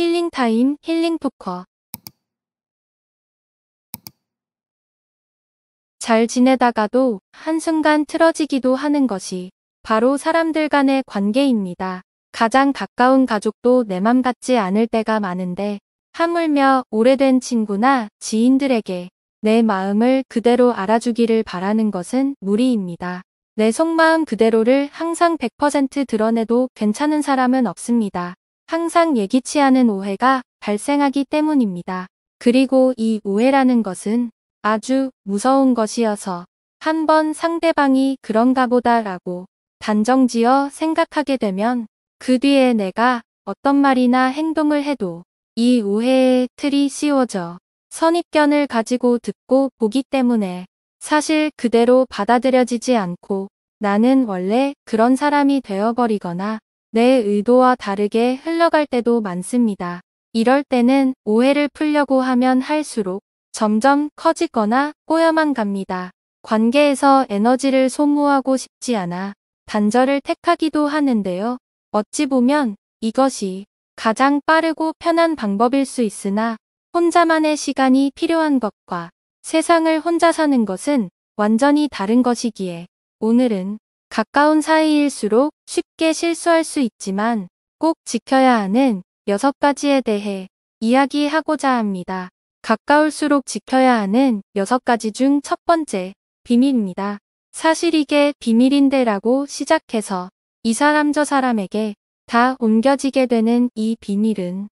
힐링타임 힐링토커. 잘 지내다가도 한순간 틀어지기도 하는 것이 바로 사람들 간의 관계입니다. 가장 가까운 가족도 내 맘 같지 않을 때가 많은데 하물며 오래된 친구나 지인들에게 내 마음을 그대로 알아주기를 바라는 것은 무리입니다. 내 속마음 그대로를 항상 100% 드러내도 괜찮은 사람은 없습니다. 항상 예기치 않은 오해가 발생하기 때문입니다. 그리고 이 오해라는 것은 아주 무서운 것이어서 한번 상대방이 그런가 보다라고 단정지어 생각하게 되면 그 뒤에 내가 어떤 말이나 행동을 해도 이 오해의 틀이 씌워져 선입견을 가지고 듣고 보기 때문에 사실 그대로 받아들여지지 않고 나는 원래 그런 사람이 되어버리거나 내 의도와 다르게 흘러갈 때도 많습니다. 이럴 때는 오해를 풀려고 하면 할수록 점점 커지거나 꼬여만 갑니다. 관계에서 에너지를 소모하고 싶지 않아 단절을 택하기도 하는데요. 어찌 보면 이것이 가장 빠르고 편한 방법일 수 있으나 혼자만의 시간이 필요한 것과 세상을 혼자 사는 것은 완전히 다른 것이기에 오늘은 가까운 사이일수록 쉽게 실수할 수 있지만 꼭 지켜야 하는 6가지에 대해 이야기하고자 합니다. 가까울수록 지켜야 하는 6가지 중 첫 번째, 비밀입니다. 사실 이게 비밀인데라고 시작해서 이 사람 저 사람에게 다 옮겨지게 되는 이 비밀은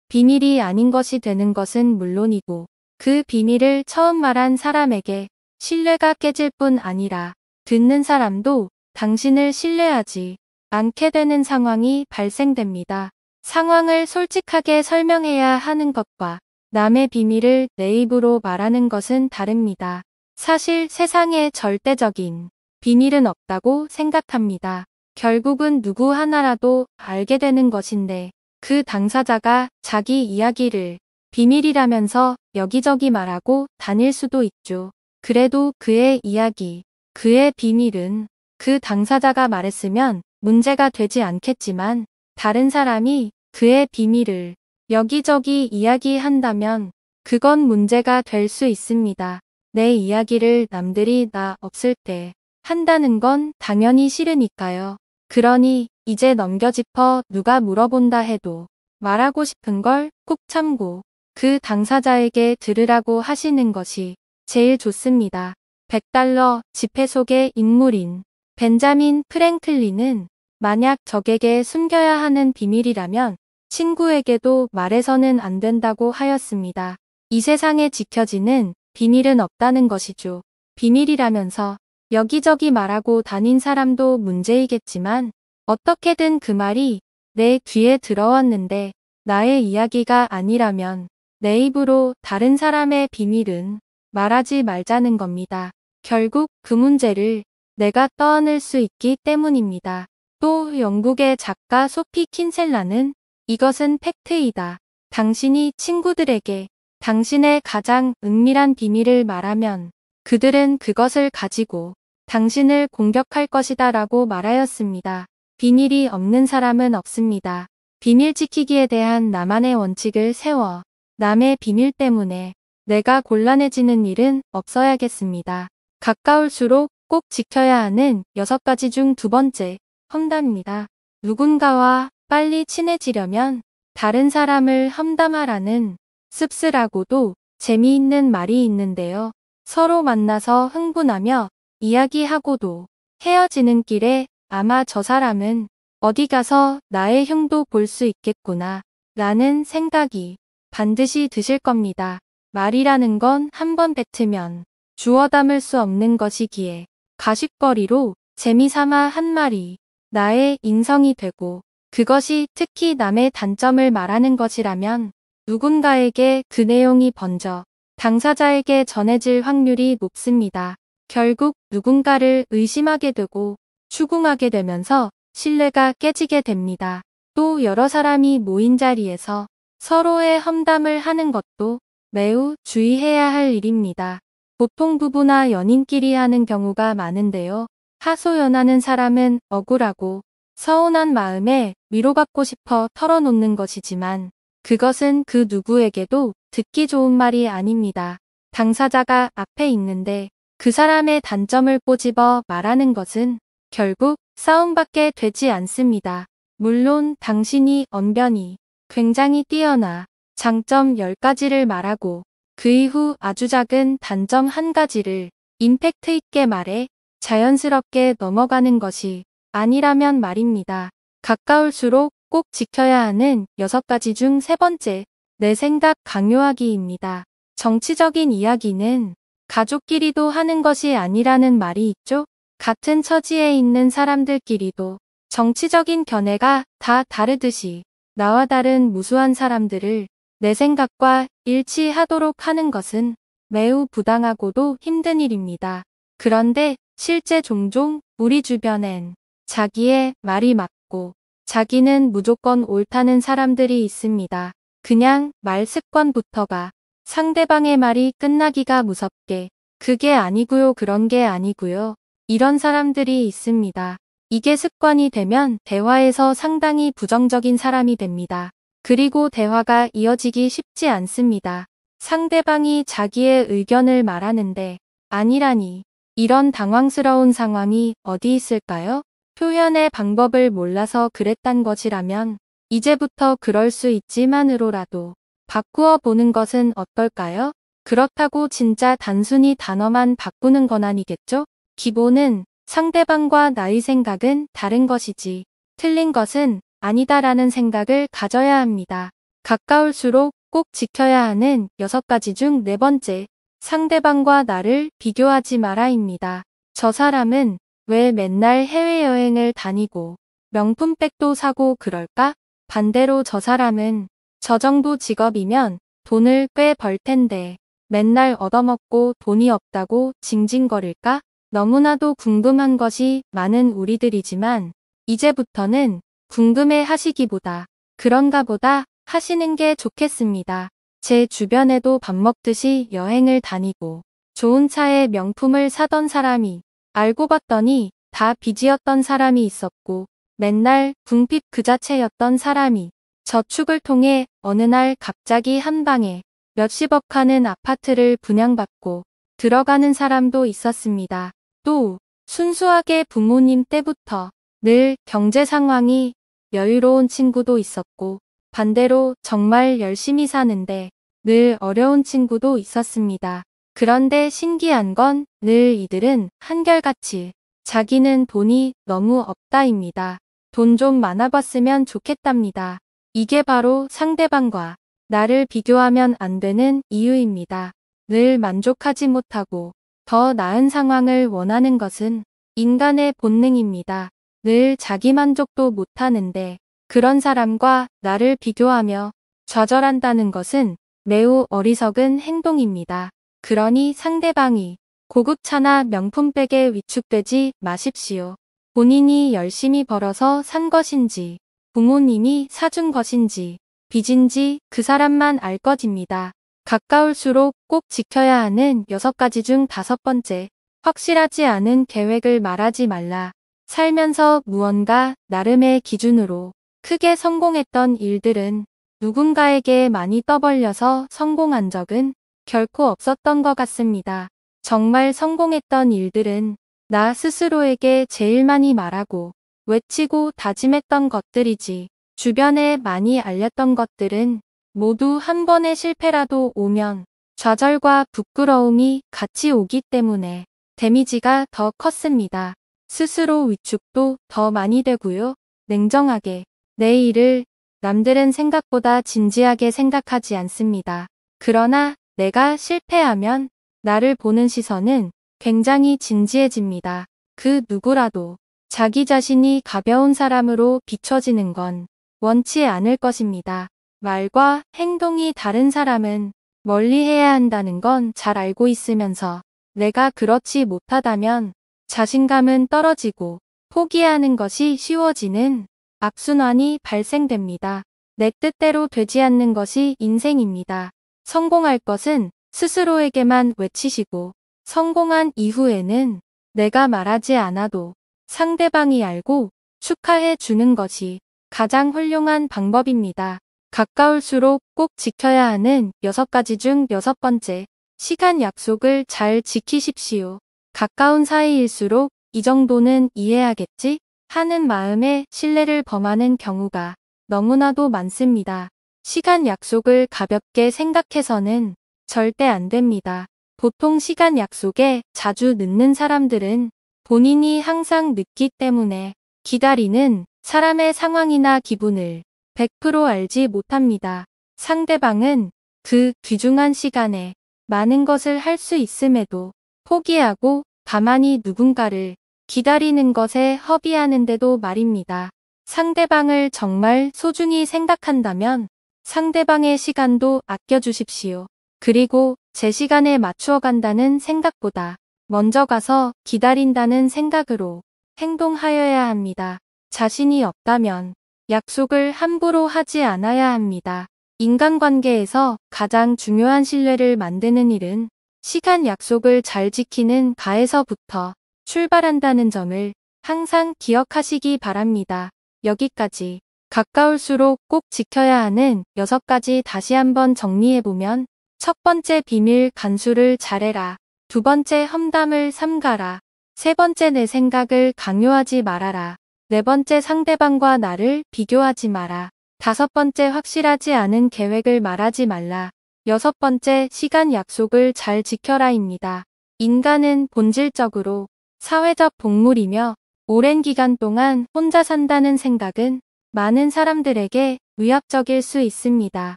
비밀이 아닌 것이 되는 것은 물론이고 그 비밀을 처음 말한 사람에게 신뢰가 깨질 뿐 아니라 듣는 사람도 당신을 신뢰하지 않게 되는 상황이 발생됩니다. 상황을 솔직하게 설명해야 하는 것과 남의 비밀을 내 입으로 말하는 것은 다릅니다. 사실 세상에 절대적인 비밀은 없다고 생각합니다. 결국은 누구 하나라도 알게 되는 것인데 그 당사자가 자기 이야기를 비밀이라면서 여기저기 말하고 다닐 수도 있죠. 그래도 그의 이야기, 그의 비밀은 그 당사자가 말했으면 문제가 되지 않겠지만 다른 사람이 그의 비밀을 여기저기 이야기한다면 그건 문제가 될 수 있습니다. 내 이야기를 남들이 나 없을 때 한다는 건 당연히 싫으니까요. 그러니 이제 넘겨짚어 누가 물어본다 해도 말하고 싶은 걸 꾹 참고 그 당사자에게 들으라고 하시는 것이 제일 좋습니다. 100달러 지폐 속의 인물인 벤자민 프랭클린은 만약 적에게 숨겨야 하는 비밀이라면 친구에게도 말해서는 안 된다고 하였습니다. 이 세상에 지켜지는 비밀은 없다는 것이죠. 비밀이라면서 여기저기 말하고 다닌 사람도 문제이겠지만 어떻게든 그 말이 내 귀에 들어왔는데 나의 이야기가 아니라면 내 입으로 다른 사람의 비밀은 말하지 말자는 겁니다. 결국 그 문제를 내가 떠안을 수 있기 때문입니다. 또 영국의 작가 소피 킨셀라는 이것은 팩트이다. 당신이 친구들에게 당신의 가장 은밀한 비밀을 말하면 그들은 그것을 가지고 당신을 공격할 것이다 라고 말하였습니다. 비밀이 없는 사람은 없습니다. 비밀 지키기에 대한 나만의 원칙을 세워 남의 비밀 때문에 내가 곤란해지는 일은 없어야겠습니다. 가까울수록 꼭 지켜야 하는 6가지 중 2번째, 험담입니다. 누군가와 빨리 친해지려면 다른 사람을 험담하라는 씁쓸하고도 재미있는 말이 있는데요. 서로 만나서 흥분하며 이야기하고도 헤어지는 길에 아마 저 사람은 어디 가서 나의 흉도 볼 수 있겠구나 라는 생각이 반드시 드실 겁니다. 말이라는 건 한 번 뱉으면 주워 담을 수 없는 것이기에 가십거리로 재미삼아 한 말이 나의 인성이 되고 그것이 특히 남의 단점을 말하는 것이라면 누군가에게 그 내용이 번져 당사자에게 전해질 확률이 높습니다. 결국 누군가를 의심하게 되고 추궁하게 되면서 신뢰가 깨지게 됩니다. 또 여러 사람이 모인 자리에서 서로의 험담을 하는 것도 매우 주의해야 할 일입니다. 보통 부부나 연인끼리 하는 경우가 많은데요. 하소연하는 사람은 억울하고 서운한 마음에 위로받고 싶어 털어놓는 것이지만 그것은 그 누구에게도 듣기 좋은 말이 아닙니다. 당사자가 앞에 있는데 그 사람의 단점을 꼬집어 말하는 것은 결국 싸움밖에 되지 않습니다. 물론 당신이 언변이 굉장히 뛰어나 장점 10가지를 말하고 그 이후 아주 작은 단점 1가지를 임팩트 있게 말해 자연스럽게 넘어가는 것이 아니라면 말입니다. 가까울수록 꼭 지켜야 하는 6가지 중 3번째, 내 생각 강요하기입니다. 정치적인 이야기는 가족끼리도 하는 것이 아니라는 말이 있죠? 같은 처지에 있는 사람들끼리도 정치적인 견해가 다 다르듯이 나와 다른 무수한 사람들을 내 생각과 일치하도록 하는 것은 매우 부당하고도 힘든 일입니다. 그런데 실제 종종 우리 주변엔 자기의 말이 맞고 자기는 무조건 옳다는 사람들이 있습니다. 그냥 말 습관부터가 상대방의 말이 끝나기가 무섭게 그게 아니고요, 그런 게 아니고요. 이런 사람들이 있습니다. 이게 습관이 되면 대화에서 상당히 부정적인 사람이 됩니다. 그리고 대화가 이어지기 쉽지 않습니다. 상대방이 자기의 의견을 말하는데 아니라니. 이런 당황스러운 상황이 어디 있을까요? 표현의 방법을 몰라서 그랬단 것이라면 이제부터 그럴 수 있지만으로라도 바꾸어 보는 것은 어떨까요? 그렇다고 진짜 단순히 단어만 바꾸는 건 아니겠죠? 기본은 상대방과 나의 생각은 다른 것이지 틀린 것은 아니다라는 생각을 가져야 합니다. 가까울수록 꼭 지켜야 하는 6가지 중 4번째, 상대방과 나를 비교하지 마라입니다. 저 사람은 왜 맨날 해외여행을 다니고 명품백도 사고 그럴까? 반대로 저 사람은 저 정도 직업이면 돈을 꽤 벌 텐데 맨날 얻어먹고 돈이 없다고 징징거릴까? 너무나도 궁금한 것이 많은 우리들이지만 이제부터는 궁금해 하시기보다 그런가 보다 하시는 게 좋겠습니다. 제 주변에도 밥 먹듯이 여행을 다니고 좋은 차에 명품을 사던 사람이 알고 봤더니 다 빚이었던 사람이 있었고 맨날 궁핍 그 자체였던 사람이 저축을 통해 어느 날 갑자기 한 방에 몇십억 하는 아파트를 분양받고 들어가는 사람도 있었습니다. 또 순수하게 부모님 때부터 늘 경제 상황이 여유로운 친구도 있었고 반대로 정말 열심히 사는데 늘 어려운 친구도 있었습니다. 그런데 신기한 건 늘 이들은 한결같이 자기는 돈이 너무 없다입니다. 돈 좀 많아봤으면 좋겠답니다. 이게 바로 상대방과 나를 비교하면 안 되는 이유입니다. 늘 만족하지 못하고 더 나은 상황을 원하는 것은 인간의 본능입니다. 늘 자기만족도 못하는데 그런 사람과 나를 비교하며 좌절한다는 것은 매우 어리석은 행동입니다. 그러니 상대방이 고급차나 명품백에 위축되지 마십시오. 본인이 열심히 벌어서 산 것인지 부모님이 사준 것인지 빚인지 그 사람만 알 것입니다. 가까울수록 꼭 지켜야 하는 6가지 중 5번째, 확실하지 않은 계획을 말하지 말라. 살면서 무언가 나름의 기준으로 크게 성공했던 일들은 누군가에게 많이 떠벌려서 성공한 적은 결코 없었던 것 같습니다. 정말 성공했던 일들은 나 스스로에게 제일 많이 말하고 외치고 다짐했던 것들이지 주변에 많이 알렸던 것들은 모두 한 번의 실패라도 오면 좌절과 부끄러움이 같이 오기 때문에 데미지가 더 컸습니다. 스스로 위축도 더 많이 되고요. 냉정하게 내 일을 남들은 생각보다 진지하게 생각하지 않습니다. 그러나 내가 실패하면 나를 보는 시선은 굉장히 진지해집니다. 그 누구라도 자기 자신이 가벼운 사람으로 비춰지는 건 원치 않을 것입니다. 말과 행동이 다른 사람은 멀리해야 한다는 건 잘 알고 있으면서 내가 그렇지 못하다면 자신감은 떨어지고 포기하는 것이 쉬워지는 악순환이 발생됩니다. 내 뜻대로 되지 않는 것이 인생입니다. 성공할 것은 스스로에게만 외치시고 성공한 이후에는 내가 말하지 않아도 상대방이 알고 축하해 주는 것이 가장 훌륭한 방법입니다. 가까울수록 꼭 지켜야 하는 6가지 중 6번째, 시간 약속을 잘 지키십시오. 가까운 사이일수록 이 정도는 이해하겠지? 하는 마음에 신뢰를 범하는 경우가 너무나도 많습니다. 시간 약속을 가볍게 생각해서는 절대 안 됩니다. 보통 시간 약속에 자주 늦는 사람들은 본인이 항상 늦기 때문에 기다리는 사람의 상황이나 기분을 100% 알지 못합니다. 상대방은 그 귀중한 시간에 많은 것을 할 수 있음에도 포기하고 가만히 누군가를 기다리는 것에 허비하는데도 말입니다. 상대방을 정말 소중히 생각한다면 상대방의 시간도 아껴주십시오. 그리고 제 시간에 맞추어 간다는 생각보다 먼저 가서 기다린다는 생각으로 행동하여야 합니다. 자신이 없다면 약속을 함부로 하지 않아야 합니다. 인간관계에서 가장 중요한 신뢰를 만드는 일은 시간 약속을 잘 지키는 가에서부터 출발한다는 점을 항상 기억하시기 바랍니다. 여기까지 가까울수록 꼭 지켜야 하는 6가지 다시 한번 정리해보면 첫 번째 비밀 간수를 잘해라. 두 번째 험담을 삼가라. 세 번째 내 생각을 강요하지 말아라. 네 번째 상대방과 나를 비교하지 마라. 다섯 번째 확실하지 않은 계획을 말하지 말라. 여섯 번째 시간 약속을 잘 지켜라입니다. 인간은 본질적으로 사회적 동물이며 오랜 기간 동안 혼자 산다는 생각은 많은 사람들에게 위압적일 수 있습니다.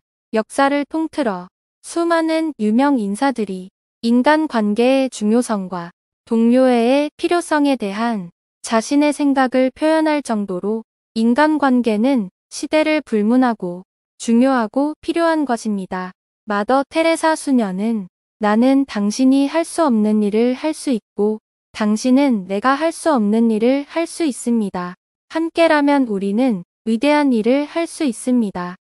역사를 통틀어 수많은 유명 인사들이 인간관계의 중요성과 동료애의 필요성에 대한 자신의 생각을 표현할 정도로 인간관계는 시대를 불문하고 중요하고 필요한 것입니다. 마더 테레사 수녀는 나는 당신이 할 수 없는 일을 할 수 있고 당신은 내가 할 수 없는 일을 할 수 있습니다. 함께라면 우리는 위대한 일을 할 수 있습니다.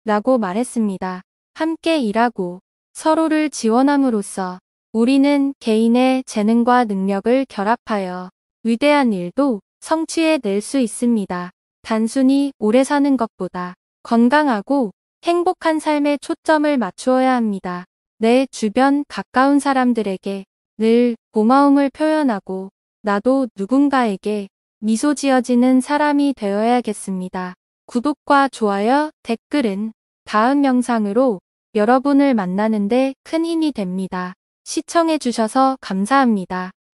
라고 말했습니다. 함께 일하고 서로를 지원함으로써 우리는 개인의 재능과 능력을 결합하여 위대한 일도 성취해낼 수 있습니다. 단순히 오래 사는 것보다 건강하고 행복한 삶에 초점을 맞추어야 합니다. 내 주변 가까운 사람들에게 늘 고마움을 표현하고 나도 누군가에게 미소 지어지는 사람이 되어야겠습니다. 구독과 좋아요, 댓글은 다음 영상으로 여러분을 만나는데 큰 힘이 됩니다. 시청해주셔서 감사합니다.